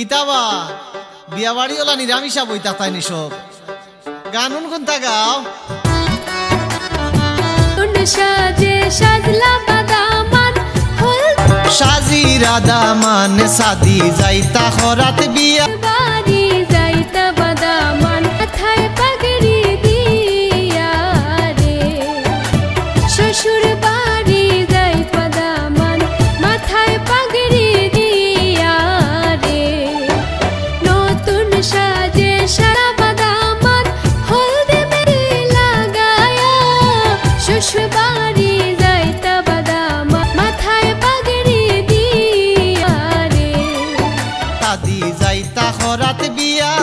কিতাবা বিয়া বাড়ি ওলা নিরামিষা বইতা তাই নিসব গানুন কোনটা গাও সাজে সাজলা বাদামান সাজিরা দামান সাদি যাইতা খরাত বিয়া বাড়ি যাইতা বাদামান মাথায় পাগড়ি দিয়া রে শ্বশুর বাড়ি যাই বাদামান মাথায় পাগড়ি দিয়া রে নতুন সাজে সারা বাদামান হলদে মেরে লাগায়া শ্বশুর বাড়ি যাইতা বাদামান মাথায় পাগড়ি দিয়া রে সাদি যাইতা খরাত বিয়া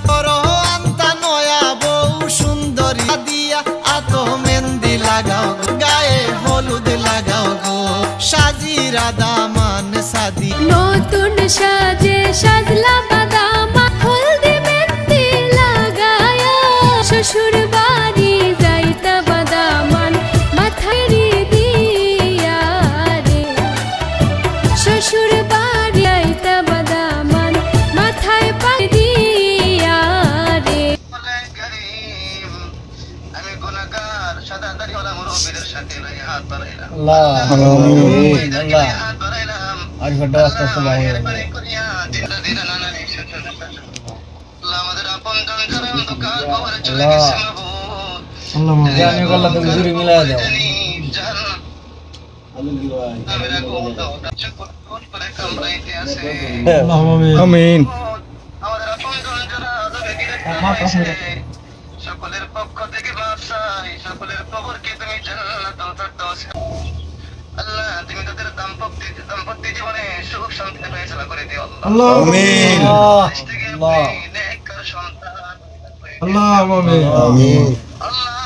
করো আন্তা নয়া বউ সুন্দরী দিয়া আতো মেহেন্দি লাগাও গায়ে হলুদ লাগাও গো সাজিরা দামান সাদি নতুন সাজে সাজলা বাদামা হলদি মেহেন্দি লাগায়া শ্বশুর বাড়ি যাইতা বাদামান মাথায় দিয়া রে শ্বশুর বাড়ি যাইতা বাদামান মাথায় দিয়া রে আমি গুনাহগার সাদা দাড়িওয়ালা মুরব্বিদের সাথে লই হাত বাড়াইলাম আল্লাহ আল্লাহ হাত বাড়াইলাম আর ফটো আস্তে আস্তে বাইরে বাড়ি করিয়া দিনটা দিন নানা নিশ্চয় আল্লাহ আমাদের আপনজন যারা অন্ধকার কবরে চলে গেছে মাবুদ আল্লাহ জানি আল্লাহ তুমি জুরি মিলাই দাও আমিরা গোটা চুপ করে কামড়াইতে আছে আমিন আমাদের আপনজন যারা আযাবে গিরে সকলের পক্ষ থেকে বাঁচাই সকলের কবরকে তুমি জান্নাতুল ফেরদাউস আল্লাহ তুমি তাদের দাম্পত্য জীবনে সুখ শান্তি ফয়সালা করে দিও আল্লাহ আমিন আল্লাহ নেককার সন্তান আল্লাহ আমিন আমিন আল্লাহ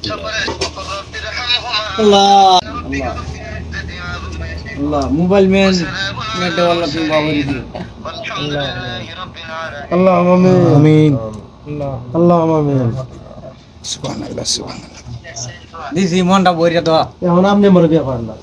সকলের রব্বির হামহুমা আল্লাহ আল্লাহ মোবাইল ম্যান নেট वाला তুমি বাবরি দিও আলহামদুলিল্লাহি রাব্বিল আলামিন আল্লাহ আমিন আল্লাহ আমিন সুবহানাল্লাহ সুবহানাল্লাহ দিছি মনটা বইরা দাও এখন আপনি মরে বিয়া পারলা